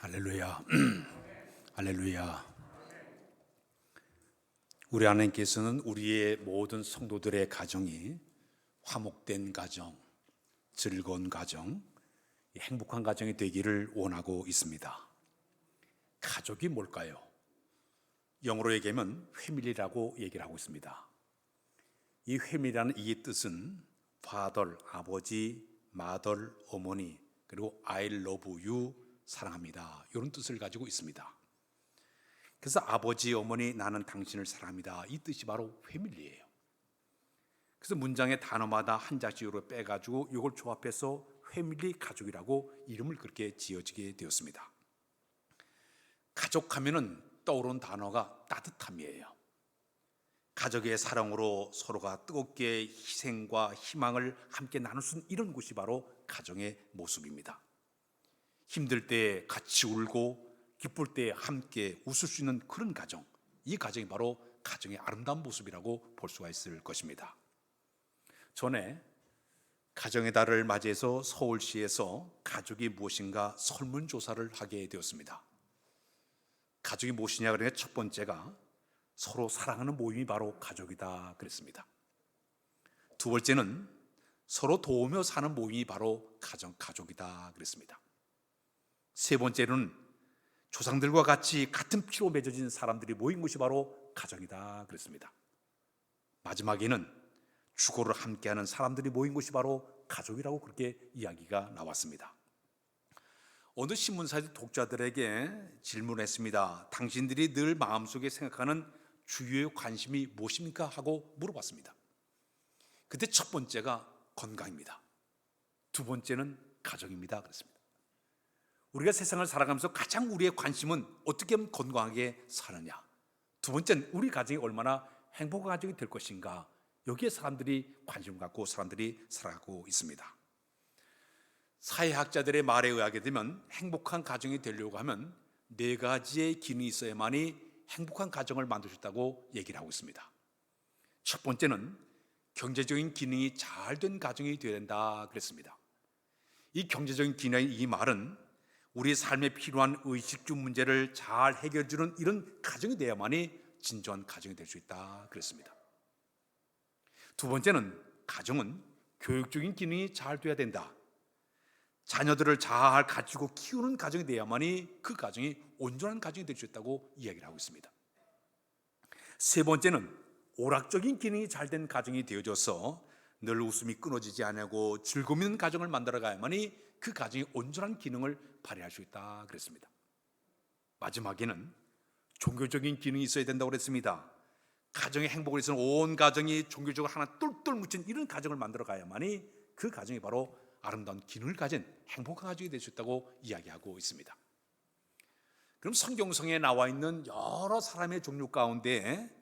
할렐루야. 할렐루야. 우리 하나님께서는 우리의 모든 성도들의 가정이 화목된 가정, 즐거운 가정, 행복한 가정이 되기를 원하고 있습니다. 가족이 뭘까요? 영어로 얘기하면 패밀리라고 얘기를 하고 있습니다. 이 패밀리라는 이 뜻은 father, 아버지, mother, 어머니, 그리고 I love you, 사랑합니다, 이런 뜻을 가지고 있습니다. 그래서 아버지, 어머니, 나는 당신을 사랑합니다, 이 뜻이 바로 패밀리예요. 그래서 문장의 단어마다 한 자씩으로 빼가지고 이걸 조합해서 패밀리, 가족이라고 이름을 그렇게 지어지게 되었습니다. 가족하면은 떠오르는 단어가 따뜻함이에요. 가족의 사랑으로 서로가 뜨겁게 희생과 희망을 함께 나눌 수 있는 이런 곳이 바로 가정의 모습입니다. 힘들 때 같이 울고 기쁠 때 함께 웃을 수 있는 그런 가정, 이 가정이 바로 가정의 아름다운 모습이라고 볼 수가 있을 것입니다. 전에 가정의 달을 맞이해서 서울시에서 가족이 무엇인가 설문조사를 하게 되었습니다. 가족이 무엇이냐 그러니까 첫 번째가 서로 사랑하는 모임이 바로 가족이다 그랬습니다. 두 번째는 서로 도우며 사는 모임이 바로 가족이다 그랬습니다. 세 번째는 조상들과 같이 같은 피로 맺어진 사람들이 모인 것이 바로 가정이다 그랬습니다. 마지막에는 주거를 함께하는 사람들이 모인 것이 바로 가족이라고 그렇게 이야기가 나왔습니다. 어느 신문사의 독자들에게 질문했습니다. 당신들이 늘 마음속에 생각하는 주요의 관심이 무엇입니까? 하고 물어봤습니다. 그때 첫 번째가 건강입니다. 두 번째는 가정입니다 그랬습니다. 우리가 세상을 살아가면서 가장 우리의 관심은 어떻게 하면 건강하게 사느냐, 두 번째는 우리 가정이 얼마나 행복한 가정이 될 것인가, 여기에 사람들이 관심을 갖고 사람들이 살아가고 있습니다. 사회학자들의 말에 의하게 되면 행복한 가정이 되려고 하면 네 가지의 기능이 있어야만이 행복한 가정을 만들 수 있다고 얘기를 하고 있습니다. 첫 번째는 경제적인 기능이 잘 된 가정이 되어야 된다 그랬습니다. 이 경제적인 기능, 이 말은 우리 삶에 필요한 의식주 문제를 잘 해결해 주는 이런 가정이 돼야만이 진정한 가정이 될 수 있다 그랬습니다. 두 번째는 가정은 교육적인 기능이 잘 돼야 된다. 자녀들을 잘 가지고 키우는 가정이 돼야만이 그 가정이 온전한 가정이 될 수 있다고 이야기를 하고 있습니다. 세 번째는 오락적인 기능이 잘 된 가정이 되어져서 늘 웃음이 끊어지지 않고 즐거움 있는 가정을 만들어 가야만이 그 가정이 온전한 기능을 발휘할 수 있다 그랬습니다. 마지막에는 종교적인 기능이 있어야 된다고 그랬습니다. 가정의 행복을 위해서는 온 가정이 종교적으로 하나 똘똘 묻힌 이런 가정을 만들어 가야만이 그 가정이 바로 아름다운 기능을 가진 행복한 가정이 될 수 있다고 이야기하고 있습니다. 그럼 성경성에 나와 있는 여러 사람의 종류 가운데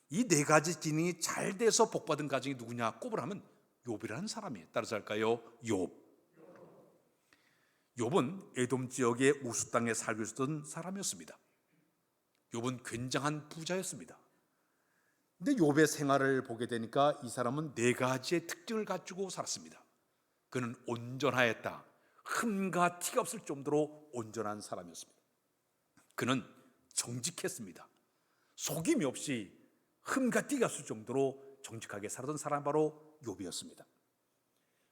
이 네 가지 기능이 잘 돼서 복받은 가정이 누구냐 꼽으라면 욥이라는 사람이에요. 따라서 할까요? 욥은 에돔 지역의 우스 땅에 살고 있었던 사람이었습니다. 욥은 굉장한 부자였습니다. 근데 욥의 생활을 보게 되니까 이 사람은 네 가지의 특징을 가지고 살았습니다. 그는 온전하였다. 흠과 티가 없을 정도로 온전한 사람이었습니다. 그는 정직했습니다. 속임이 없이 흠과 티가 없을 정도로 정직하게 살았던 사람이 바로 욥이었습니다.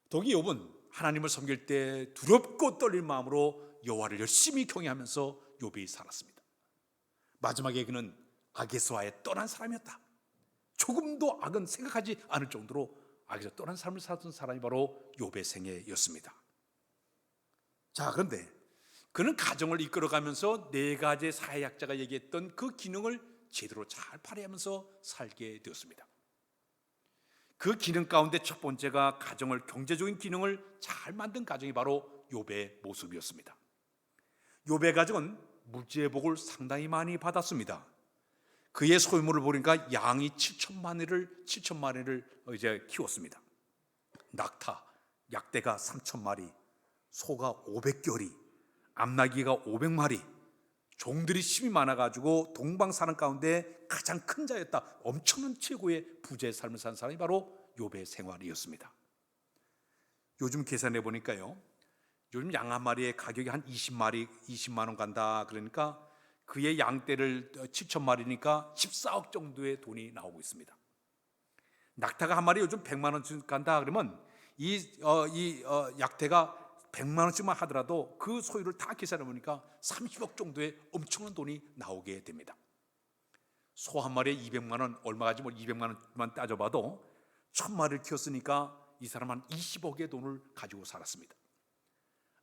더욱이 욥은 하나님을 섬길 때 두렵고 떨릴 마음으로 여호와를 열심히 경외하면서 욥이 살았습니다. 마지막에 그는 악에서와에 떠난 사람이었다. 조금도 악은 생각하지 않을 정도로 악에서 떠난 삶을 살았던 사람이 바로 욥의 생애였습니다. 자, 그런데 그는 가정을 이끌어가면서 네 가지의 사회학자가 얘기했던 그 기능을 제대로 잘 발휘하면서 살게 되었습니다. 그 기능 가운데 첫 번째가 가정을, 경제적인 기능을 잘 만든 가정이 바로 욥의 모습이었습니다. 욥의 가정은 물질의 복을 상당히 많이 받았습니다. 그의 소유물을 보니까 양이 7천마리를 이제 키웠습니다. 낙타, 약대가 3,000마리, 소가 500결이, 암나귀가 500마리, 종들이 힘이 많아가지고 동방 사는 가운데 가장 큰 자였다. 엄청난 최고의 부자의 삶을 산 사람이 바로 욥의 생활이었습니다. 요즘 계산해 보니까요, 요즘 양 한 마리의 가격이 한 20만 원 간다. 그러니까 그의 양떼를 7천 마리니까 14억 정도의 돈이 나오고 있습니다. 낙타가 한 마리 요즘 100만 원쯤 간다 그러면 이 약태가 100만 원쯤만 하더라도 그 소유를 다 계산해 보니까 30억 정도의 엄청난 돈이 나오게 됩니다. 소 한 마리에 200만 원, 얼마 가지 뭐 200만 원만 따져봐도 1000마리를 키웠으니까 이 사람 한 20억의 돈을 가지고 살았습니다.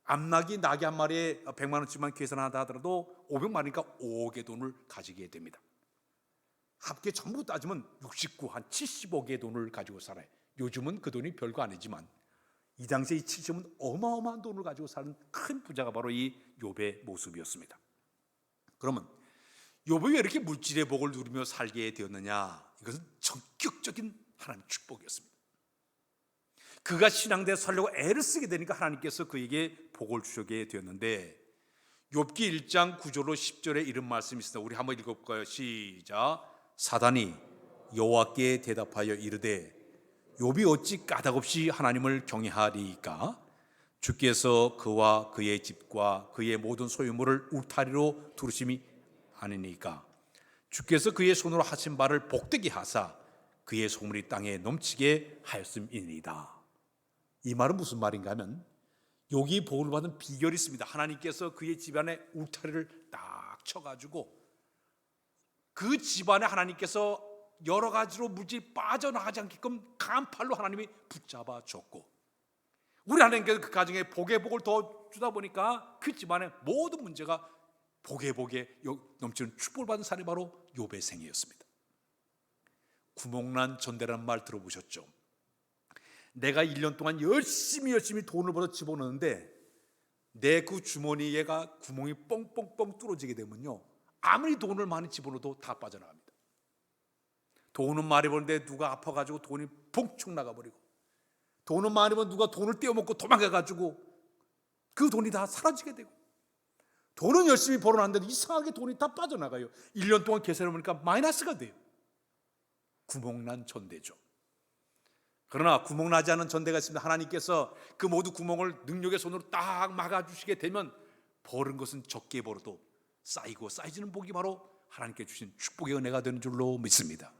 암나기 나귀 한 마리에 100만 원쯤만 계산한다 하더라도 500마리니까 5억의 돈을 가지게 됩니다. 합계 전부 따지면 69, 한 70억의 돈을 가지고 살아요. 요즘은 그 돈이 별거 아니지만 이 당시에 이 70은 어마어마한 돈을 가지고 사는 큰 부자가 바로 이 욥의 모습이었습니다. 그러면 욥이 왜 이렇게 물질의 복을 누리며 살게 되었느냐? 이것은 전격적인 하나님의 축복이었습니다. 그가 신앙대에 살려고 애를 쓰게 되니까 하나님께서 그에게 복을 주시게 되었는데, 욥기 1장 9절로 10절에 이런 말씀이 있습니다. 우리 한번 읽어볼까요? 시작. 사단이 여호와께 대답하여 이르되 욥이 어찌 까닭없이 하나님을 경외하리이까? 주께서 그와 그의 집과 그의 모든 소유물을 울타리로 두르심이 아니니까? 주께서 그의 손으로 하신 바를 복되게 하사 그의 소물이 땅에 넘치게 하였음이니이다. 이 말은 무슨 말인가 하면 여기 복을 받은 비결이 있습니다. 하나님께서 그의 집안에 울타리를 딱 쳐가지고 그 집안에 하나님께서 여러 가지로 물질이 빠져나가지 않게끔 간팔로 하나님이 붙잡아 줬고, 우리 하나님께서 그 가정에 복의 복을 더 주다 보니까 그 집안의 모든 문제가 복의 복에 넘치는 축복을 받은 사람이 바로 욥의 생애였습니다. 구멍난 전대라는 말 들어보셨죠? 내가 1년 동안 열심히 돈을 벌어 집어넣는데 내 그 주머니에가 구멍이 뻥뻥뻥 뚫어지게 되면요, 아무리 돈을 많이 집어넣어도 다 빠져나갑니다. 돈은 많이 버는데 누가 아파가지고 돈이 펑충 나가버리고, 돈은 많이 버는 누가 돈을 떼어먹고 도망가가지고 그 돈이 다 사라지게 되고, 돈은 열심히 벌어놨는데 이상하게 돈이 다 빠져나가요. 1년 동안 계산해보니까 마이너스가 돼요. 구멍난 전대죠. 그러나 구멍나지 않은 전대가 있습니다. 하나님께서 그 모두 구멍을 능력의 손으로 딱 막아주시게 되면 벌은 것은 적게 벌어도 쌓이고 쌓이지는 복이 바로 하나님께 주신 축복의 은혜가 되는 줄로 믿습니다.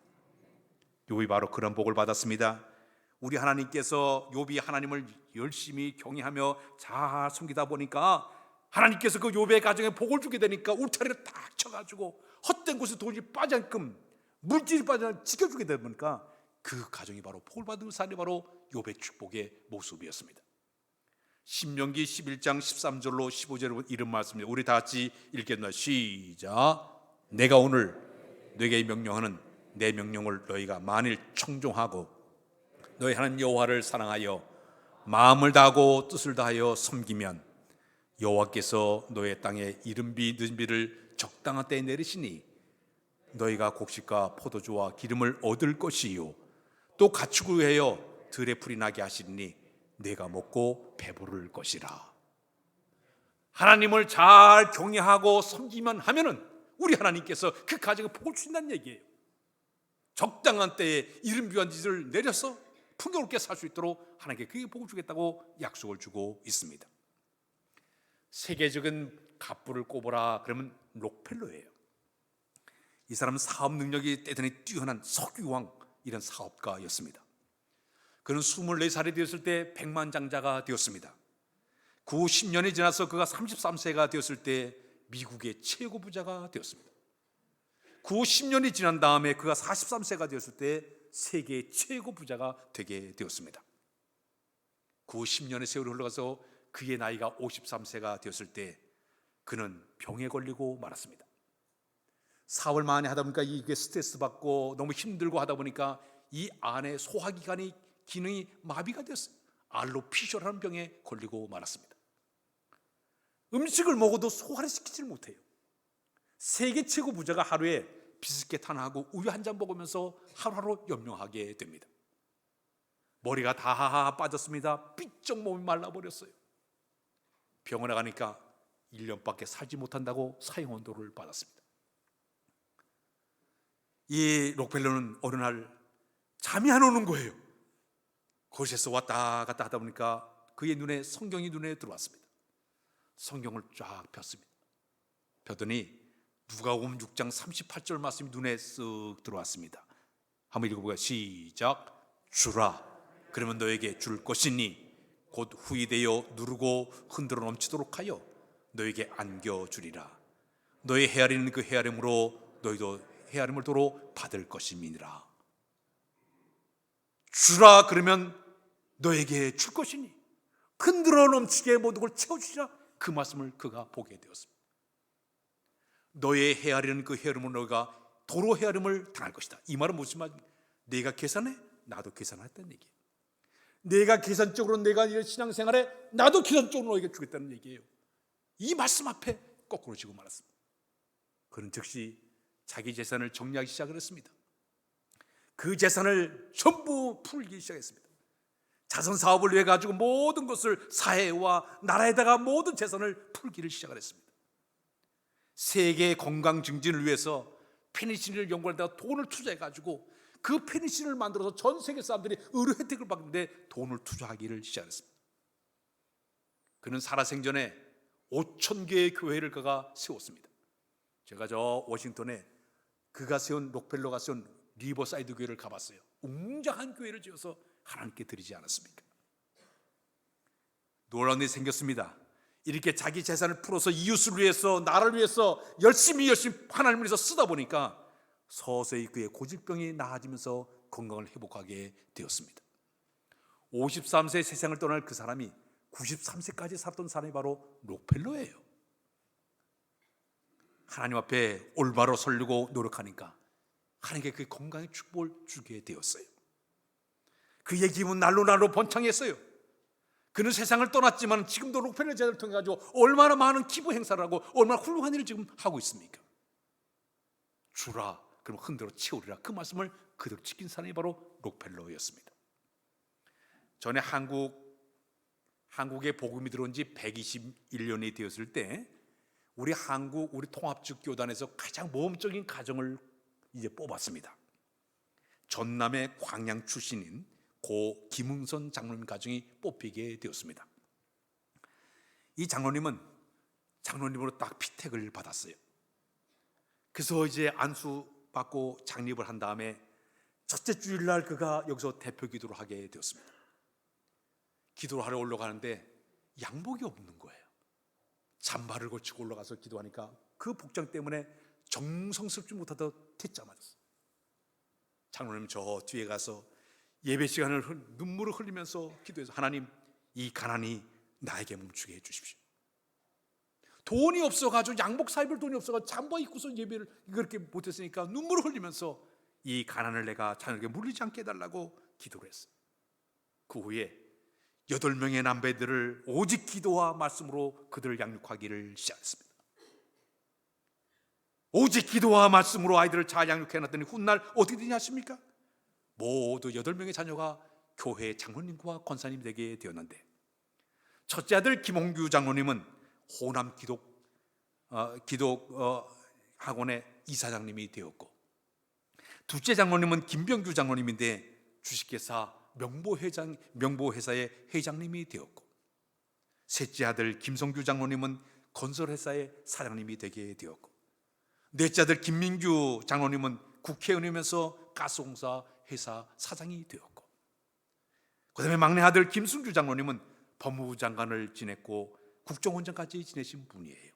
욥이 바로 그런 복을 받았습니다. 우리 하나님께서 욥이 하나님을 열심히 경외하며 잘 섬기다 보니까 하나님께서 그 욥의 가정에 복을 주게 되니까 울타리를 딱 쳐가지고 헛된 곳에 돈이 빠지 않게끔 물질이 빠지지 않게 지켜주게 되니까 그 가정이 바로 복을 받은 사람이 바로 욥의 축복의 모습이었습니다. 신명기 11장 13절로 15절로 이런 말씀입니다. 우리 다 같이 읽겠나? 시작. 내가 오늘 너에게 명령하는 내 명령을 너희가 만일 청종하고 너희 하나님 여호와를 사랑하여 마음을 다하고 뜻을 다하여 섬기면 여호와께서 너의 땅에 이른비 늦은비를 적당한 때에 내리시니 너희가 곡식과 포도주와 기름을 얻을 것이요 또 가축을 위하여 들의 풀이 나게 하시니 내가 먹고 배부를 것이라. 하나님을 잘 경외하고 섬기만 하면은 우리 하나님께서 그 가정에 복을 주신다는 얘기예요. 적당한 때에 이른비와 늦을 내려서 풍요롭게 살 수 있도록 하나님께 그게 복을 주겠다고 약속을 주고 있습니다. 세계적인 갑부를 꼽으라 그러면 록펠러예요. 이 사람은 사업 능력이 대단히 뛰어난 석유왕 이런 사업가였습니다. 그는 24살이 되었을 때 백만장자가 되었습니다. 그 후 10년이 지나서 그가 33세가 되었을 때 미국의 최고 부자가 되었습니다. 그 후 10년이 지난 다음에 그가 43세가 되었을 때 세계 최고 부자가 되게 되었습니다. 그 후 10년의 세월이 흘러가서 그의 나이가 53세가 되었을 때 그는 병에 걸리고 말았습니다. 사흘 만에 하다 보니까 이게 스트레스 받고 너무 힘들고 하다 보니까 이 안에 소화기관이 기능이 마비가 됐어요. 알로피시오라는 병에 걸리고 말았습니다. 음식을 먹어도 소화를 시키지 못해요. 세계 최고 부자가 하루에 비스켓 하나 하고 우유 한 잔 먹으면서 하루하루 연명하게 됩니다. 머리가 다 빠졌습니다. 삐쩍 몸이 말라버렸어요. 병원에 가니까 1년밖에 살지 못한다고 사형원도를 받았습니다. 이 록펠러는 어느 날 잠이 안 오는 거예요. 거실에서 왔다 갔다 하다 보니까 그의 눈에 성경이 눈에 들어왔습니다. 성경을 쫙 폈습니다. 펴더니 누가복음 6장 38절 말씀이 눈에 쓱 들어왔습니다. 한번 읽어보겠습니다. 시작. 주라, 그러면 너에게 줄 것이니 곧 후이되어 누르고 흔들어 넘치도록 하여 너에게 안겨주리라. 너의 헤아리는 그 헤아림으로 너희도 헤아림을 도로 받을 것임이니라. 주라, 그러면 너에게 줄 것이니 흔들어 넘치게 모든 걸 채워주시라. 그 말씀을 그가 보게 되었습니다. 너의 헤아리는 그 헤아림으로 너희가 도로 헤아림을 당할 것이다. 이 말은 무슨 말입니까? 내가 계산해? 나도 계산했다는 얘기예요. 내가 계산적으로 내가 이 신앙생활에 나도 계산적으로 너에게 주겠다는 얘기예요. 이 말씀 앞에 거꾸로 지고 말았습니다. 그는 즉시 자기 재산을 정리하기 시작을 했습니다. 그 재산을 전부 풀기 시작했습니다. 자선 사업을 위해 가지고 모든 것을 사회와 나라에다가 모든 재산을 풀기를 시작을 했습니다. 세계 건강 증진을 위해서 페니실린을 연구하다가 돈을 투자해 가지고 그 페니실린을 만들어서 전 세계 사람들이 의료 혜택을 받는데 돈을 투자하기를 시작했습니다. 그는 살아생전에 5,000개의 교회를 그가 세웠습니다. 제가 저 워싱턴에 그가 세운 록펠러가 세운 리버사이드 교회를 가봤어요. 웅장한 교회를 지어서 하나님께 드리지 않았습니까? 놀라운 일이 생겼습니다. 이렇게 자기 재산을 풀어서 이웃을 위해서 나라를 위해서 열심히 하나님을 위해서 쓰다 보니까 서서히 그의 고질병이 나아지면서 건강을 회복하게 되었습니다. 53세 세상을 떠날 그 사람이 93세까지 살았던 사람이 바로 록펠러예요. 하나님 앞에 올바로 서려고 노력하니까 하나님께 그 건강의 축복을 주게 되었어요. 그의 기분 날로 번창했어요. 그는 세상을 떠났지만 지금도 록펠러 제도를 통해 가지고 얼마나 많은 기부 행사를 하고 얼마나 훌륭한 일을 지금 하고 있습니까? 주라, 그럼 흔들어 채우리라. 그 말씀을 그대로 지킨 사람이 바로 록펠러였습니다. 전에 한국에 복음이 들어온 지 121년이 되었을 때 우리 통합주교단에서 가장 모험적인 가정을 이제 뽑았습니다. 전남의 광양 출신인 고 김응선 장로님 가정이 뽑히게 되었습니다. 이 장로님으로 딱 피택을 받았어요. 그래서 이제 안수받고 장립을 한 다음에 첫째 주일날 그가 여기서 대표 기도를 하게 되었습니다. 기도를 하러 올라가는데 양복이 없는 거예요. 잠바를 걸치고 올라가서 기도하니까 그 복장 때문에 정성스럽지 못하다 퇴짜 맞았어요. 장로님 저 뒤에 가서 예배 시간을 눈물을 흘리면서 기도해서 하나님, 이 가난이 나에게 멈추게 해주십시오. 돈이 없어가지고 양복 사입을 돈이 없어가지고 잠바 입고서 예배를 그렇게 못했으니까 눈물을 흘리면서 이 가난을 내가 자녀에게 물리지 않게 해달라고 기도를 했어요. 그 후에 8명의 남배들을 오직 기도와 말씀으로 그들을 양육하기를 시작했습니다. 오직 기도와 말씀으로 아이들을 잘 양육해놨더니 훗날 어떻게 되냐 하십니까? 모두 8명의 자녀가 교회 장로님과 권사님이 되게 되었는데, 첫째 아들 김홍규 장로님은 호남 기독 학원의 이사장님이 되었고, 둘째 장로님은 김병규 장로님인데 주식회사 명보회사의 회장님이 되었고, 셋째 아들 김성규 장로님은 건설회사의 사장님이 되게 되었고, 넷째 아들 김민규 장로님은 국회의원이면서 가스공사 회사 사장이 되었고, 그 다음에 막내 아들 김승규 장로님은 법무부 장관을 지냈고 국정원장까지 지내신 분이에요.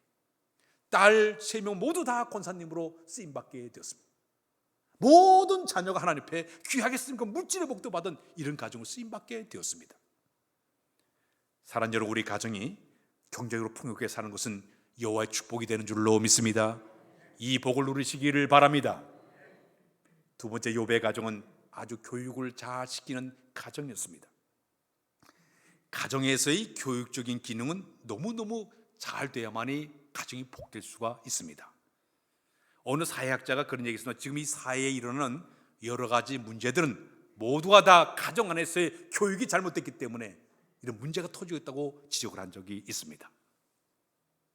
딸 3명 모두 다 권사님으로 쓰임받게 되었습니다. 모든 자녀가 하나님 앞에 귀하게 쓰임과 물질의 복도 받은 이런 가정을 쓰임받게 되었습니다. 사랑하는 여러분, 우리 가정이 경제적으로 풍요롭게 사는 것은 여호와의 축복이 되는 줄로 믿습니다. 이 복을 누리시기를 바랍니다. 두 번째, 욥의 가정은 아주 교육을 잘 시키는 가정이었습니다. 가정에서의 교육적인 기능은 너무너무 잘 돼야만이 가정이 복될 수가 있습니다. 어느 사회학자가 그런 얘기했습니다. 지금 이 사회에 일어나는 여러 가지 문제들은 모두가 다 가정 안에서의 교육이 잘못됐기 때문에 이런 문제가 터지고 있다고 지적을 한 적이 있습니다.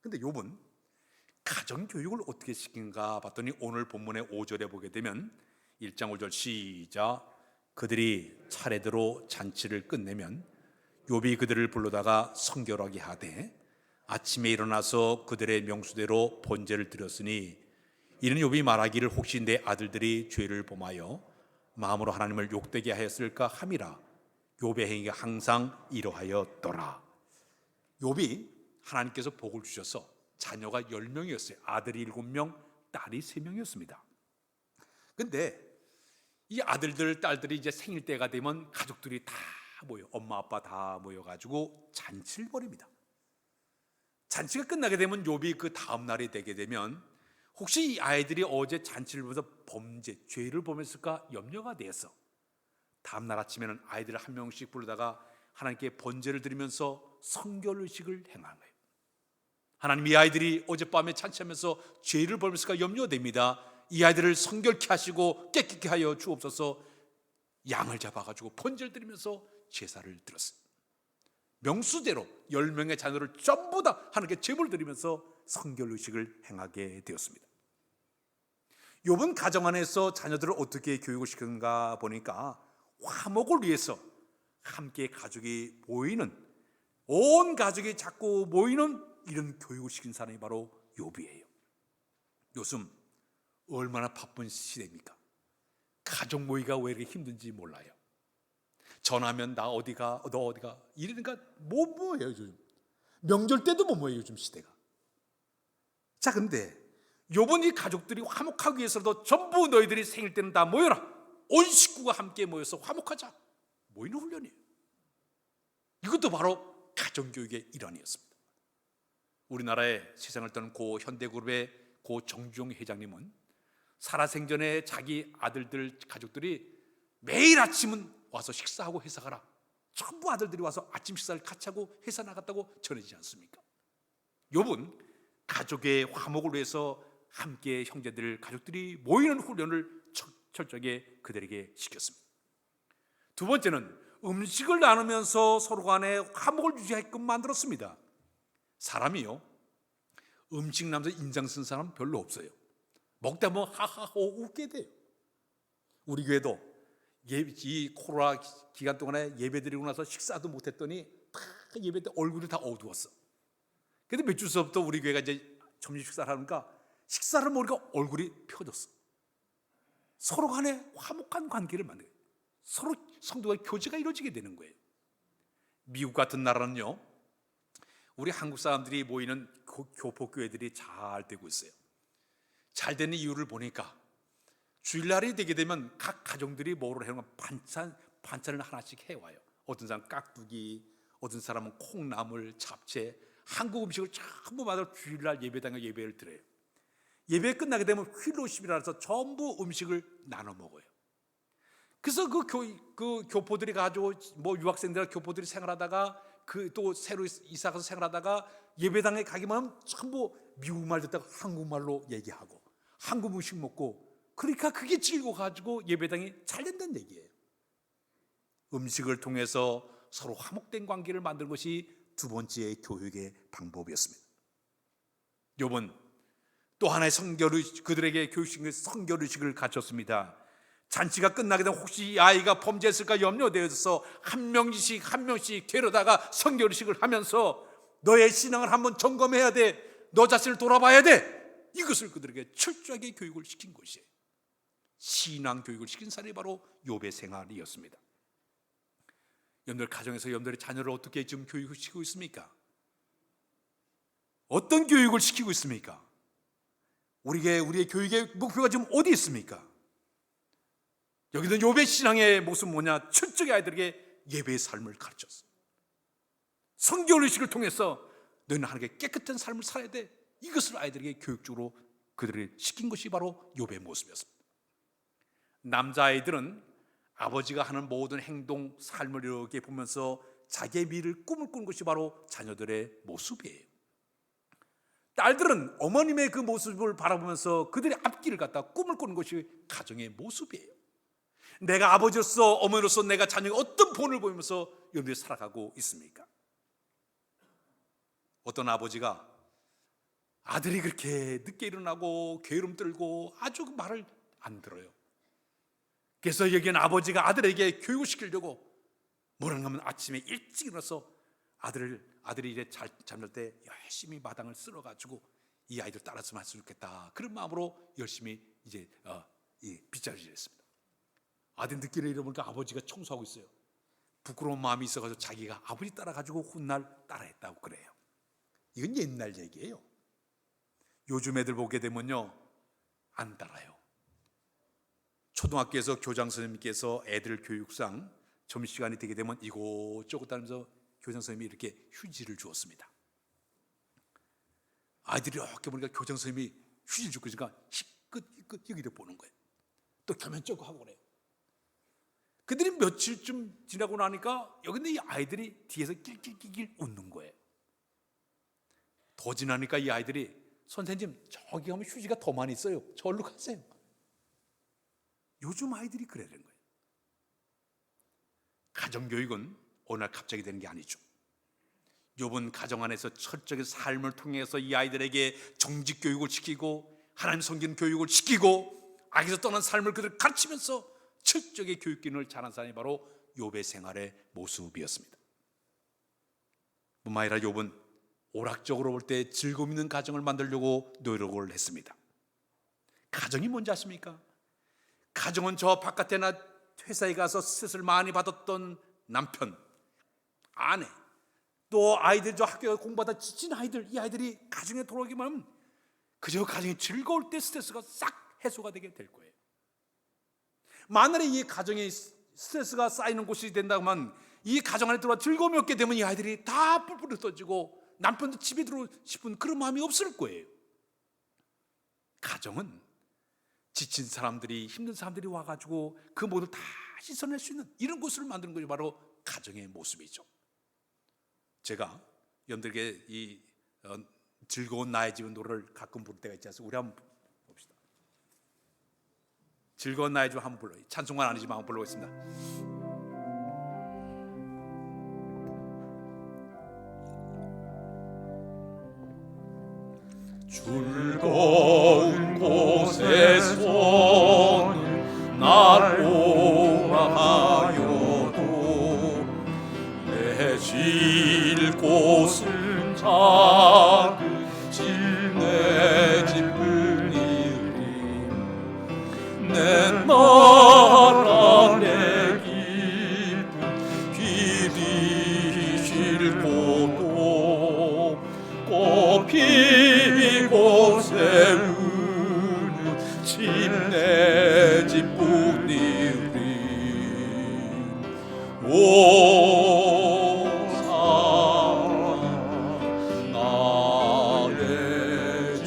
그런데 욥은 가정교육을 어떻게 시킨가 봤더니 오늘 본문의 5절에 보게 되면 1장 5절 시작. 그들이 차례대로 잔치를 끝내면 욥이 그들을 불러다가 성결하게 하되 아침에 일어나서 그들의 명수대로 번제를 드렸으니 이는 욥이 말하기를 혹시 내 아들들이 죄를 범하여 마음으로 하나님을 욕되게 하였을까 함이라. 욥의 행위가 항상 이러하였더라. 욥이 하나님께서 복을 주셔서 자녀가 10명이었어요. 아들이 7명, 딸이 3명이었습니다. 근데 이 아들들, 딸들이 이제 생일 때가 되면 가족들이 다 모여, 엄마 아빠 다 모여가지고 잔치를 벌입니다. 잔치가 끝나게 되면 욥이 그 다음 날이 되게 되면 혹시 이 아이들이 어제 잔치를 보면서 범죄, 죄를 범했을까 염려가 되어서 다음 날 아침에는 아이들을 한 명씩 부르다가 하나님께 번제를 드리면서 성결의식을 행하는 거예요. 하나님, 이 아이들이 어젯밤에 잔치하면서 죄를 범했을까 염려됩니다. 이 아이들을 성결케 하시고 깨끗게 하여 주옵소서. 양을 잡아가지고 번제를 드리면서 제사를 드렸어요. 명수대로 10명의 자녀를 전부 다 하나님께 제물을 드리면서 성결의식을 행하게 되었습니다. 욥은 가정 안에서 자녀들을 어떻게 교육을 시켰는가 보니까 화목을 위해서 함께 가족이 모이는, 온 가족이 자꾸 모이는 이런 교육을 시킨 사람이 바로 욥이에요. 요즘 얼마나 바쁜 시대입니까? 가족 모이기가 왜 이렇게 힘든지 몰라요. 전화하면 나 어디가, 너 어디가 이러니까 못 모여요. 요즘 명절 때도 못 모여요, 요즘 시대가. 자, 근데 욥은 이 가족들이 화목하기 위해서도 전부 너희들이 생일 때는 다 모여라, 온 식구가 함께 모여서 화목하자, 모이는 훈련이에요. 이것도 바로 가정교육의 일환이었습니다. 우리나라의 세상을 떠난 고 현대그룹의 고 정주영 회장님은 살아생전에 자기 아들들 가족들이 매일 아침은 와서 식사하고 회사 가라, 전부 아들들이 와서 아침 식사를 같이 하고 회사 나갔다고 전해지지 않습니까? 욥은 가족의 화목을 위해서 함께 형제들, 가족들이 모이는 훈련을 철저하게 그들에게 시켰습니다. 두 번째는 음식을 나누면서 서로 간에 화목을 유지하게끔 만들었습니다. 사람이요, 음식 나누면서 인상 쓴 사람 별로 없어요. 먹다 보면 하하호 웃게 돼요. 우리 교회도 이 코로나 기간 동안에 예배 드리고 나서 식사도 못했더니 다 예배 때 얼굴이 다 어두웠어. 근데 몇 주 전부터 우리 교회가 이제 점심 식사를 하니까 식사를 먹으니까 얼굴이 펴졌어. 서로 간에 화목한 관계를 만들어요. 서로 성도가 교제가 이루어지게 되는 거예요. 미국 같은 나라는요, 우리 한국 사람들이 모이는 교포교회들이 잘 되고 있어요. 잘 되는 이유를 보니까 주일날이 되게 되면 각 가정들이 뭐를 해놓으면 반찬을 하나씩 해와요. 어떤 사람은 깍두기, 어떤 사람은 콩나물, 잡채, 한국 음식을 전부 받아 주일날 예배당에 예배를 드려요. 예배 끝나게 되면 휠로십이라 해서 전부 음식을 나눠 먹어요. 그래서 그 교포들이 가지고 뭐 유학생들 교포들이 생활하다가 또 새로 이사 가서 생활하다가 예배당에 가기만 하면 전부 미국말 듣다가 한국말로 얘기하고 한국 음식 먹고, 그러니까 그게 즐거워가지고 예배당이 잘 된다는 얘기예요. 음식을 통해서 서로 화목된 관계를 만드는 것이 두 번째 교육의 방법이었습니다. 욥은 또 하나의 그들에게 교육시킨 성결의식을 갖췄습니다. 잔치가 끝나게 되면 혹시 이 아이가 범죄했을까 염려되어서 한 명씩 데려다가 성결의식을 하면서 너의 신앙을 한번 점검해야 돼, 너 자신을 돌아봐야 돼, 이것을 그들에게 철저하게 교육을 시킨 것이에요. 신앙 교육을 시킨 사람이 바로 욥의 생활이었습니다. 여러분들 가정에서 여러분들의 자녀를 어떻게 지금 교육을 시키고 있습니까? 어떤 교육을 시키고 있습니까? 우리의 교육의 목표가 지금 어디 있습니까? 여기는 욥의 신앙의 모습은 뭐냐? 철저히 아이들에게 예배의 삶을 가르쳤어요. 성결의식을 통해서 너희는 하나님께 깨끗한 삶을 살아야 돼, 이것을 아이들에게 교육적으로 그들을 시킨 것이 바로 욥의 모습이었습니다. 남자아이들은 아버지가 하는 모든 행동, 삶을 이렇게 보면서 자기의 미래를 꿈을 꾸는 것이 바로 자녀들의 모습이에요. 딸들은 어머님의 그 모습을 바라보면서 그들의 앞길을 갖다 꿈을 꾸는 것이 가정의 모습이에요. 내가 아버지로서, 어머니로서 내가 자녀가 어떤 본을 보이면서 여러분들이 살아가고 있습니까? 어떤 아버지가 아들이 그렇게 늦게 일어나고 게으름 떨고 아주 말을 안 들어요. 그래서 여기는 아버지가 아들에게 교육을 시키려고 뭐라고 하면 아침에 일찍 일어나서 아들이 이제 잠잘 때 열심히 마당을 쓸어가지고 이 아이들 따랐으면 좋겠다, 그런 마음으로 열심히 이제 이 빗자루질 했습니다. 아들 늦게 일어나니까 아버지가 청소하고 있어요. 부끄러운 마음이 있어가지고 자기가 아버지 따라가지고 훗날 따라했다고 그래요. 이건 옛날 얘기예요. 요즘 애들 보게 되면요, 안 따라요. 초등학교에서 교장 선생님께서 애들 교육상 점심시간이 되게 되면 이곳저곳 다니면서 교장 선생님이 이렇게 휴지를 주었습니다. 아이들이 이렇게 보니까 교장 선생님이 휴지를 주고 있으니까 희끗희끗 여기를 보는 거예요. 또 겸연 쪼고 하고 그래요. 그들이 며칠쯤 지나고 나니까 여기 이 아이들이 뒤에서 낄낄낄낄 웃는 거예요. 더 지나니까 이 아이들이 선생님 저기 가면 휴지가 더 많이 있어요, 저리로 가세요. 요즘 아이들이 그래야 되는 거예요. 가정교육은 어느 날 갑자기 되는 게 아니죠. 욥은 가정 안에서 철저하게 삶을 통해서 이 아이들에게 정직 교육을 시키고 하나님 섬기는 교육을 시키고 악에서 떠난 삶을 그들 가르치면서 철저하게 교육 기능을 잘한 사람이 바로 욥의 생활의 모습이었습니다. 뿐만 아니라 욥은 오락적으로 볼 때 즐거움 있는 가정을 만들려고 노력을 했습니다. 가정이 뭔지 아십니까? 가정은 저 바깥에나 회사에 가서 스트레스를 많이 받았던 남편, 아내, 또 아이들, 저 학교 공부하다 지친 아이들, 이 아이들이 가정에 돌아오기만 하면 그저 가정이 즐거울 때 스트레스가 싹 해소가 되게 될 거예요. 만일에 이 가정에 스트레스가 쌓이는 곳이 된다면 이 가정 안에 들어와 즐거움이 없게 되면 이 아이들이 다 뿔뿔이 터지고 남편도 집에 들어오고 싶은 그런 마음이 없을 거예요. 가정은 지친 사람들이, 힘든 사람들이 와가지고 그 모두 다 씻어낼 수 있는 이런 곳을 만드는 것이 바로 가정의 모습이죠. 제가 여러분들에게 이 즐거운 나의 집은 노래를 가끔 부를 때가 있지 않습니까? 우리 한번 봅시다. 즐거운 나의 집 한번 불러요. 찬송가는 아니지만 한번 불러보겠습니다. 즐거운 곳에서는 날 오라 하여도 내 질 곳은 작은 내 집뿐이니 내 나라 내 기쁨 길이 싫고도 꽃 피고 세우는 집 내 집뿐이니 오 사랑 나의 집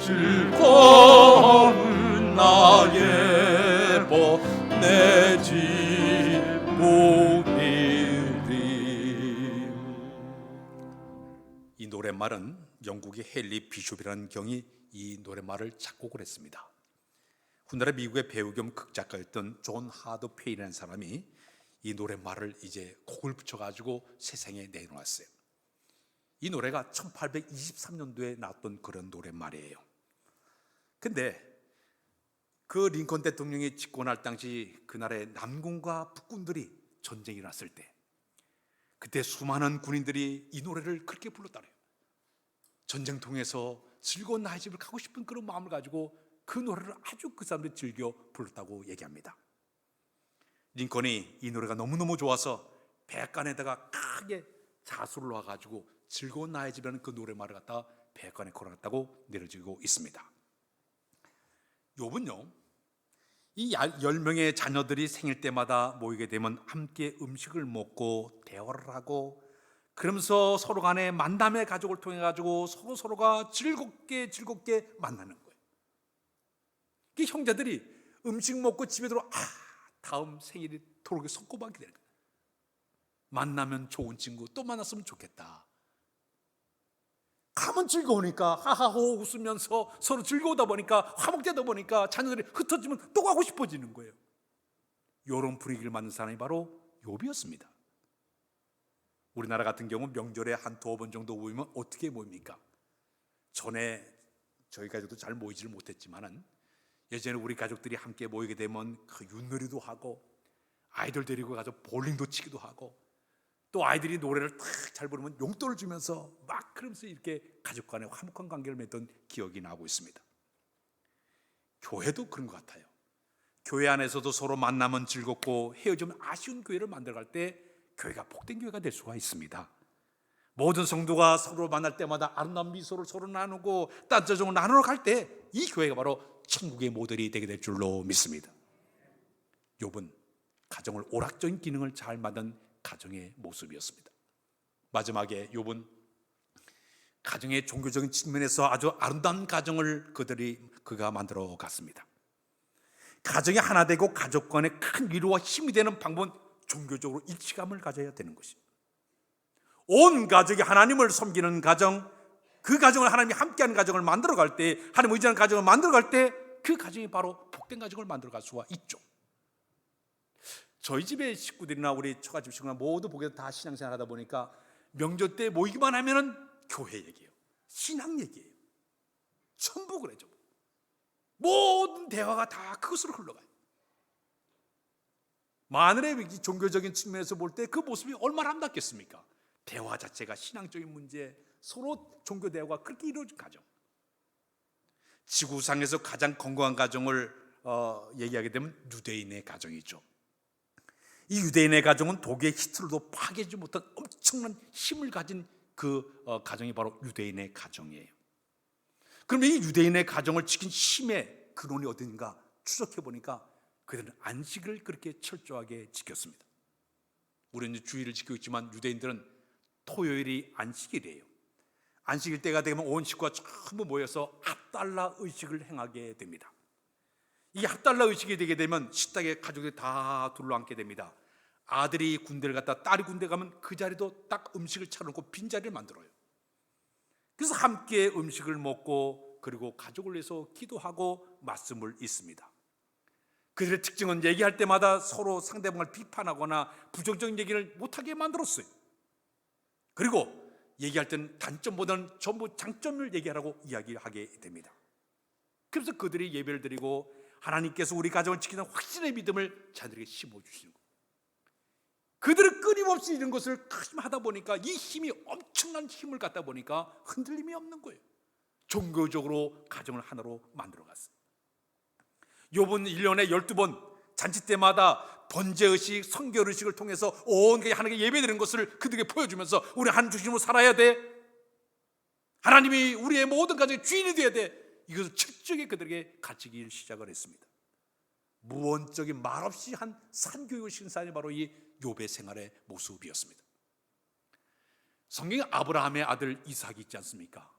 즐거운 나의 법 내 집뿐이니. 이 노랫말은 영국의 헨리 비숍이라는 경이 이 노랫말을 작곡을 했습니다. 훗날에 미국의 배우 겸 극작가였던 존 하드 페이라는 사람이 이 노랫말을 이제 곡을 붙여가지고 세상에 내놓았어요. 이 노래가 1823년도에 나왔던 그런 노랫말이에요. 근데 그 링컨 대통령이 집권할 당시 그날의 남군과 북군들이 전쟁이 났을 때 그때 수많은 군인들이 이 노래를 그렇게 불렀다래요. 전쟁통에서 즐거운 나의 집을 가고 싶은 그런 마음을 가지고 그 노래를 아주 그 사람들이 즐겨 불렀다고 얘기합니다. 링컨이 이 노래가 너무너무 좋아서 백관에다가 크게 자수를 놔가지고 즐거운 나의 집이라는 그 노래말을 갖다가 백관에 걸어놨다고 내려지고 있습니다. 욥은요, 이 10명의 자녀들이 생일 때마다 모이게 되면 함께 음식을 먹고 대화를 하고 그러면서 서로 간에 만남의 가족을 통해 가지고 서로가 즐겁게 만나는 거예요. 그 형제들이 음식 먹고 집에 들어 다음 생일이 도록에 손꼽아게 되는 거예요. 만나면 좋은 친구 또 만났으면 좋겠다. 가면 즐거우니까 하하호 웃으면서 서로 즐거우다 보니까 화목되다 보니까 자녀들이 흩어지면 또 가고 싶어지는 거예요. 이런 분위기를 만든 사람이 바로 욥이었습니다. 우리나라 같은 경우 명절에 한 두어 번 정도 모이면 어떻게 모입니까? 전에 저희 가족도 잘 모이지를 못했지만은 예전에 우리 가족들이 함께 모이게 되면 그 윷놀이도 하고 아이들 데리고 가서 볼링도 치기도 하고 또 아이들이 노래를 탁 잘 부르면 용돈을 주면서 막 그러면서 이렇게 가족 간의 화목한 관계를 맺던 기억이 나고 있습니다. 교회도 그런 것 같아요. 교회 안에서도 서로 만나면 즐겁고 헤어지면 아쉬운 교회를 만들어갈 때 교회가 복된 교회가 될 수가 있습니다. 모든 성도가 서로 만날 때마다 아름다운 미소를 서로 나누고 따뜻한 정을 나누러 갈 때 이 교회가 바로 천국의 모델이 되게 될 줄로 믿습니다. 욥은 가정을 오락적인 기능을 잘 만든 가정의 모습이었습니다. 마지막에 욥은 가정의 종교적인 측면에서 아주 아름다운 가정을 그가 만들어 갔습니다. 가정이 하나 되고 가족 간의 큰 위로와 힘이 되는 방법은 종교적으로 일치감을 가져야 되는 것입니다. 온 가족이 하나님을 섬기는 가정, 그 가정을 하나님이 함께하는 가정을 만들어갈 때, 하나님 의지하는 가정을 만들어갈 때 그 가정이 바로 복된 가정을 만들어갈 수가 있죠. 저희 집의 식구들이나 우리 처가집 식구나 모두 보게 다 신앙생활 하다 보니까 명절 때 모이기만 하면은 교회 얘기예요. 신앙 얘기예요. 전부 그래죠. 모든 대화가 다 그것으로 흘러가요. 마늘의 종교적인 측면에서 볼 때 그 모습이 얼마나 아름답겠습니까? 대화 자체가 신앙적인 문제, 서로 종교 대화가 그렇게 이루어진 가정. 지구상에서 가장 건강한 가정을 얘기하게 되면 유대인의 가정이죠. 이 유대인의 가정은 독일 히틀러도 파괴하지 못한 엄청난 힘을 가진 그 가정이 바로 유대인의 가정이에요. 그럼 이 유대인의 가정을 지킨 힘의 근원이 어딘가 추적해 보니까 그들은 안식을 그렇게 철저하게 지켰습니다. 우리는 주일을 지키고 있지만 유대인들은 토요일이 안식일이에요. 안식일 때가 되면 온 식구가 전부 모여서 합달라 의식을 행하게 됩니다. 이 합달라 의식이 되게 되면 식탁에 가족들이 다 둘러앉게 됩니다. 아들이 군대를 갔다 딸이 군대 가면 그 자리도 딱 음식을 차려놓고 빈자리를 만들어요. 그래서 함께 음식을 먹고 그리고 가족을 위해서 기도하고 말씀을 읽습니다. 그들의 특징은 얘기할 때마다 서로 상대방을 비판하거나 부정적인 얘기를 못하게 만들었어요. 그리고 얘기할 때는 단점보다는 전부 장점을 얘기하라고 이야기하게 됩니다. 그래서 그들이 예배를 드리고 하나님께서 우리 가정을 지키는 확신의 믿음을 자들에게 심어주시는 거예요. 그들은 끊임없이 이런 것을 하다 보니까 이 힘이 엄청난 힘을 갖다 보니까 흔들림이 없는 거예요. 종교적으로 가정을 하나로 만들어갔어요. 욥은 1년에 12번 잔치 때마다 번제의식, 성결의식을 통해서 온 하나님께 예배드리는 것을 그들에게 보여주면서 우리 하나님 중심으로 살아야 돼. 하나님이 우리의 모든 가정의 주인이 되어야 돼. 이것을 철저하게 그들에게 가르치기 시작을 했습니다. 무언적인 말없이 한 산교육을 시킨 사람이 바로 이 욥의 생활의 모습이었습니다. 성경에 아브라함의 아들 이삭이 있지 않습니까?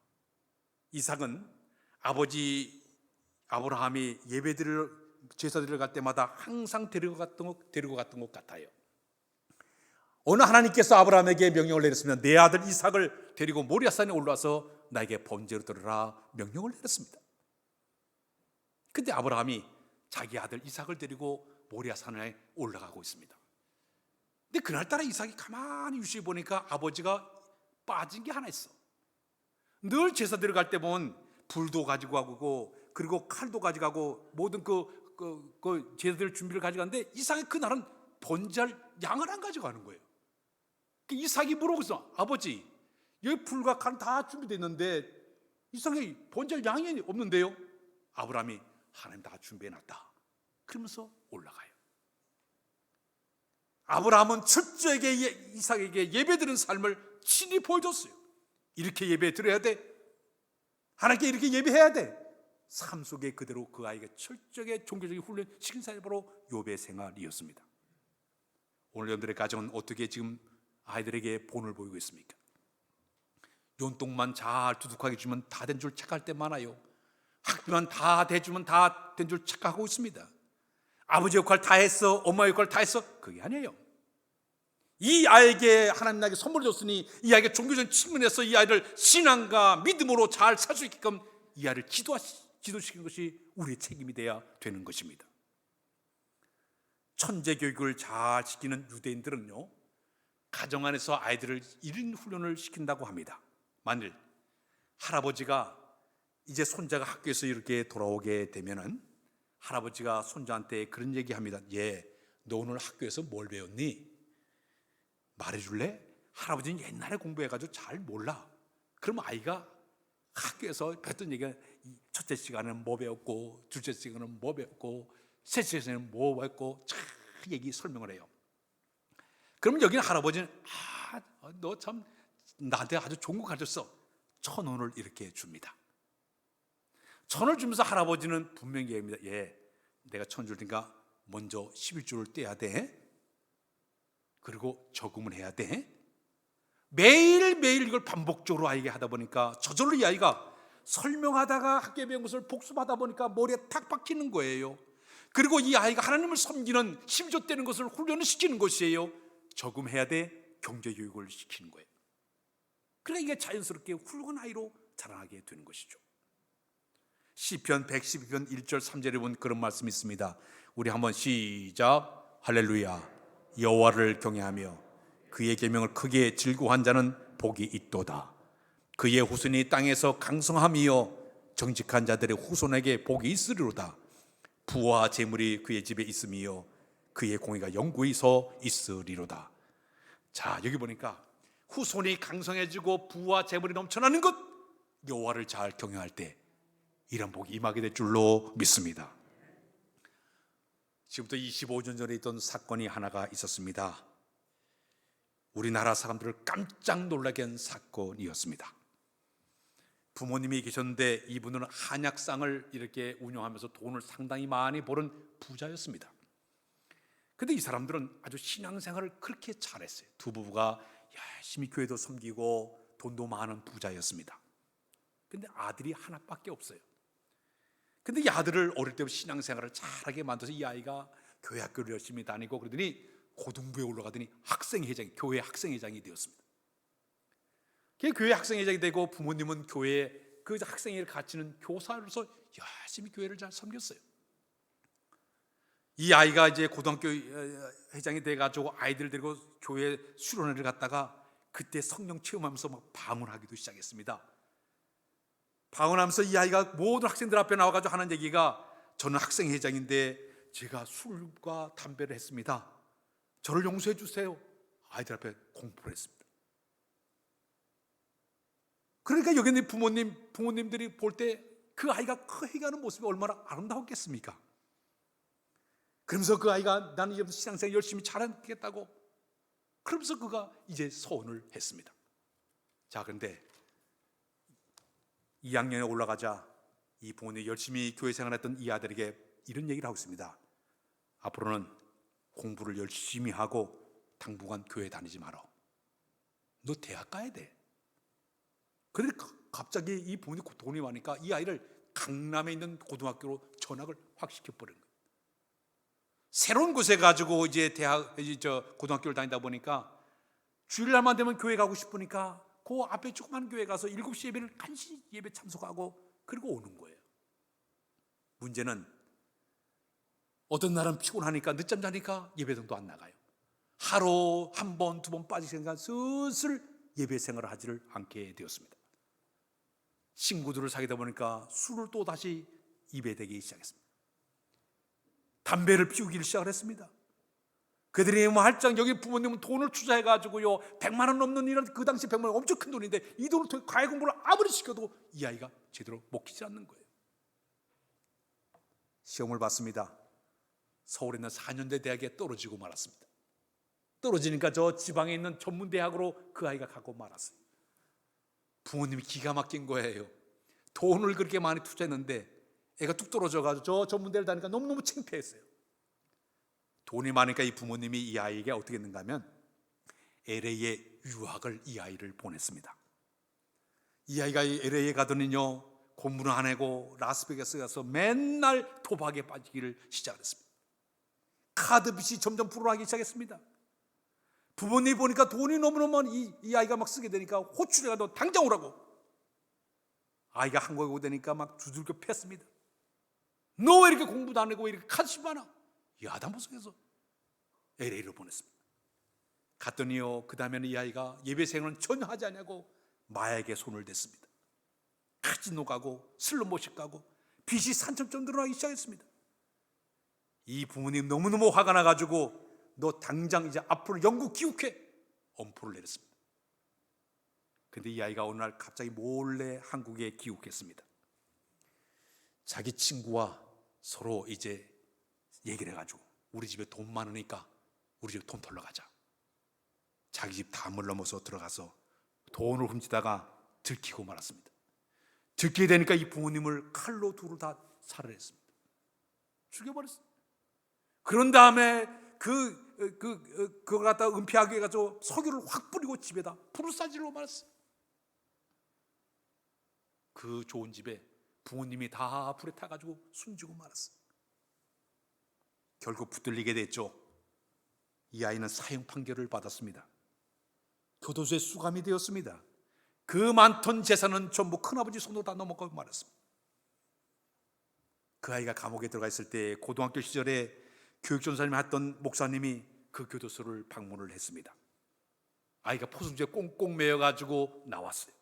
이삭은 아버지 아브라함이 예배드릴 제사드리러 갈 때마다 항상 데리고 갔던 것 같아요. 어느 하나님께서 아브라함에게 명령을 내렸으면 내 아들 이삭을 데리고 모리아산에 올라와서 나에게 번제로 드리라 명령을 내렸습니다. 근데 아브라함이 자기 아들 이삭을 데리고 모리아산에 올라가고 있습니다. 근데 그날따라 이삭이 가만히 유심히 보니까 아버지가 빠진 게 하나 있어. 늘 제사 드려갈 때 보면 불도 가지고 가고 그리고 칼도 가져가고 모든 그 제사들 준비를 가져가는데 이삭이 그날은 번제할 양을 안 가져가는 거예요. 이삭이 물어보고 있어. 아버지, 여기 불과 칼 다 준비되어 있는데 이삭이 번제할 양이 없는데요? 아브라함이 하나님 다 준비해놨다 그러면서 올라가요. 아브라함은 철저하게 이삭에게 예배드리는 삶을 친히 보여줬어요. 이렇게 예배 드려야 돼. 하나님께 이렇게 예배해야 돼. 삶 속에 그대로 그 아이가 철저하게 종교적인 훈련 시킨 사람이 바로 욥의 생활이었습니다. 오늘 여러분들의 가정은 어떻게 지금 아이들에게 본을 보이고 있습니까? 용돈만 잘 두둑하게 주면 다 된 줄 착각할 때 많아요. 학비만 다 대주면 다 된 줄 착각하고 있습니다. 아버지 역할 다 했어, 엄마 역할 다 했어, 그게 아니에요. 이 아이에게 하나님 나에게 선물을 줬으니 이 아이에게 종교적인 측면에서 이 아이를 신앙과 믿음으로 잘 살 수 있게끔 이 아이를 지도시키는 것이 우리의 책임이 돼야 되는 것입니다. 천재 교육을 잘 시키는 유대인들은요, 가정 안에서 아이들을 이런 훈련을 시킨다고 합니다. 만일 할아버지가 이제 손자가 학교에서 이렇게 돌아오게 되면은 할아버지가 손자한테 그런 얘기합니다. 너 오늘 학교에서 뭘 배웠니? 말해줄래? 할아버지는 옛날에 공부해가지고 잘 몰라. 그럼 아이가 학교에서 했던 얘기가 첫째 시간에는 뭐 배웠고, 둘째 시간에는 뭐 배웠고, 셋째 시간에는 뭐 배웠고, 참 얘기 설명을 해요. 그러면 여기는 할아버지는 너 참 나한테 아주 좋은 거 가르쳤어. 1,000원을 이렇게 줍니다. 1,000원을 주면서 할아버지는 분명히 얘기합니다. 예, 내가 1,000원 줄 테니까 먼저 11조를 떼야 돼. 그리고 저금을 해야 돼. 매일매일 이걸 반복적으로 아이에게 하다 보니까 저절로 이 아이가 설명하다가 학교에 배운 것을 복습하다 보니까 머리에 탁 박히는 거예요. 그리고 이 아이가 하나님을 섬기는 12조 떼는 것을 훈련을 시키는 것이에요. 저금해야 돼. 경제교육을 시키는 거예요. 그러니까 이게 자연스럽게 훌륭한 아이로 자라나게 되는 것이죠. 시편 112편 1절 3절에 보면 그런 말씀이 있습니다. 우리 한번 시작. 할렐루야. 여호와를 경외하며 그의 계명을 크게 즐거워한 자는 복이 있도다. 그의 후손이 땅에서 강성함이여 정직한 자들의 후손에게 복이 있으리로다. 부와 재물이 그의 집에 있음이여 그의 공의가 영구히 서 있으리로다. 자, 여기 보니까 후손이 강성해지고 부와 재물이 넘쳐나는 것, 여호와를 잘 경외할 때 이런 복이 임하게 될 줄로 믿습니다. 지금부터 25년 전에 있던 사건이 하나가 있었습니다. 우리나라 사람들을 깜짝 놀라게 한 사건이었습니다. 부모님이 계셨는데 이분은 한약상을 이렇게 운영하면서 돈을 상당히 많이 버는 부자였습니다. 근데 이 사람들은 아주 신앙생활을 그렇게 잘했어요. 두 부부가 열심히 교회도 섬기고 돈도 많은 부자였습니다. 근데 아들이 하나밖에 없어요. 근데 이 아들을 어릴 때부터 신앙생활을 잘하게 만들어서 이 아이가 교회 학교를 열심히 다니고 그러더니 고등부에 올라가더니 교회 학생회장이 되었습니다. 교회 학생회장이 되고 부모님은 교회에 그 학생회를 가르치는 교사로서 열심히 교회를 잘 섬겼어요. 이 아이가 이제 고등학교 회장이 돼가지고 아이들 데리고 교회 수련회를 갔다가 그때 성령 체험하면서 막 방언하기도 시작했습니다. 방언하면서 이 아이가 모든 학생들 앞에 나와가지고 하는 얘기가 저는 학생회장인데 제가 술과 담배를 했습니다. 저를 용서해 주세요. 아이들 앞에 공포를 했습니다. 그러니까 여기 있는 부모님들이 볼 때 그 아이가 그 회개하는 모습이 얼마나 아름다웠겠습니까? 그러면서 그 아이가 나는 이제 신앙생활 열심히 잘하겠다고 그러면서 그가 이제 서원을 했습니다. 자, 그런데 2학년에 올라가자 이 부모님이 열심히 교회 생활했던 이 아들에게 이런 얘기를 하고 있습니다. 앞으로는 공부를 열심히 하고 당분간 교회 다니지 마라. 너 대학 가야 돼. 그런데 갑자기 이 부모님 돈이 많으니까 이 아이를 강남에 있는 고등학교로 전학을 확 시켜버린 거예요. 새로운 곳에 가지고 이제 고등학교를 다니다 보니까 주일날만 되면 교회 가고 싶으니까 그 앞에 조그만 교회 가서 7시 예배를 간신히 예배 참석하고 그리고 오는 거예요. 문제는 어떤 날은 피곤하니까 늦잠 자니까 예배당도 안 나가요. 하루 한 번, 두 번 빠지니까 슬슬 예배 생활을 하지를 않게 되었습니다. 친구들을 사귀다 보니까 술을 또 다시 입에 대기 시작했습니다. 담배를 피우기를 시작을 했습니다. 그들이 할장 여기 부모님은 돈을 투자해가지고요 100만 원 넘는 이런 그 당시 100만 원 엄청 큰 돈인데 이 돈을 통해 과외 공부를 아무리 시켜도 이 아이가 제대로 먹히지 않는 거예요. 시험을 봤습니다. 서울에 있는 4년대 대학에 떨어지고 말았습니다. 떨어지니까 저 지방에 있는 전문대학으로 그 아이가 가고 말았어요. 부모님이 기가 막힌 거예요. 돈을 그렇게 많이 투자했는데 애가 뚝 떨어져가지고 저 전문대를 다니까 너무너무 창피했어요. 돈이 많으니까 이 부모님이 이 아이에게 어떻게 했는가 하면 LA에 유학을 이 아이를 보냈습니다. 이 아이가 LA에 가더니요 공부는 안 하고 라스베가스 가서 맨날 도박에 빠지기를 시작했습니다. 카드 빚이 점점 불어나기 시작했습니다. 부모님이 보니까 돈이 너무너무 많이 이 아이가 막 쓰게 되니까 호출해가 너 당장 오라고. 아이가 한국에 오고 되니까 막 두들겨 팼습니다. 너 왜 이렇게 공부도 안 하고 왜 이렇게 카드 빚 많아? 야단부석해서 LA로 보냈습니다. 갔더니요 그 다음에는 이 아이가 예배 생활은 전혀 하지 않냐고 마약에 손을 댔습니다. 카지노 가고 슬롯머신 가고 빚이 산천점 늘어나기 시작했습니다. 이 부모님 너무너무 화가 나가지고 너 당장 이제 앞으로 영국 귀국해. 엄포를 내렸습니다. 근데 이 아이가 어느 날 갑자기 몰래 한국에 귀국했습니다. 자기 친구와 서로 이제 얘기를 해가지고 우리 집에 돈 많으니까 우리 집에 돈 털러 가자. 자기 집 담을 넘어서 들어가서 돈을 훔치다가 들키고 말았습니다. 들키게 되니까 이 부모님을 칼로 둘을 다 살해했습니다. 죽여버렸어요. 그런 다음에 그걸 갖다 은폐하게 해가지고 석유를 확 뿌리고 집에다 불을 쏴질러 말았어요. 그 좋은 집에 부모님이 다 불에 타가지고 숨지고 말았어요. 결국 붙들리게 됐죠. 이 아이는 사형 판결을 받았습니다. 교도소에 수감이 되었습니다. 그 많던 재산은 전부 큰아버지 손으로 다 넘어가고 말았습니다. 그 아이가 감옥에 들어가 있을 때 고등학교 시절에 교육전사님을 했던 목사님이 그 교도소를 방문을 했습니다. 아이가 포승주에 꽁꽁 매여가지고 나왔어요.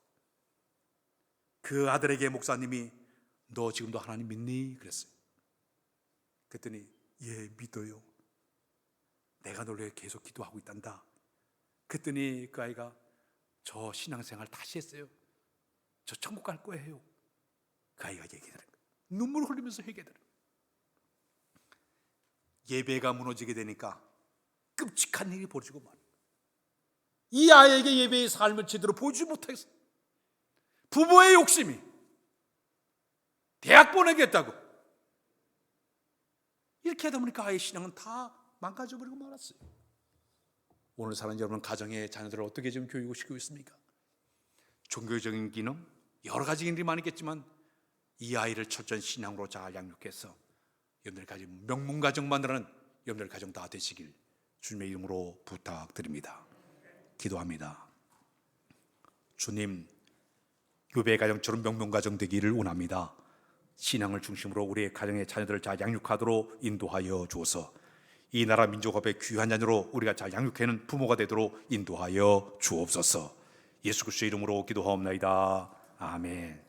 그 아들에게 목사님이 너 지금도 하나님 믿니? 그랬어요. 그랬더니 예 믿어요. 내가 널 위해 계속 기도하고 있단다. 그랬더니 그 아이가 저 신앙생활 다시 했어요. 저 천국 갈 거예요. 그 아이가 얘기하는 거예요. 눈물 흘리면서 회개하는 거예요. 예배가 무너지게 되니까 끔찍한 일이 벌어지고 말이에요. 이 아이에게 예배의 삶을 제대로 보여주지 못했어요. 부모의 욕심이 대학 보내겠다고 이렇게 하다 보니까 아이의 신앙은 다 망가져버리고 말았어요. 오늘 사는 여러분 가정의 자녀들을 어떻게 지금 교육을 시키고 있습니까? 종교적인 기능 여러 가지 일이 많겠지만 이 아이를 철저한 신앙으로 잘 양육해서 여러분들 가정 명문가정 만드는 여러분들 가정 다 되시길 주님의 이름으로 부탁드립니다. 기도합니다. 주님, 욥의 가정처럼 명문가정 되기를 원합니다. 신앙을 중심으로 우리의 가정의 자녀들을 잘 양육하도록 인도하여 주어서 이 나라 민족업의 귀한 자녀로 우리가 잘 양육하는 부모가 되도록 인도하여 주옵소서. 예수 그리스도의 이름으로 기도하옵나이다. 아멘.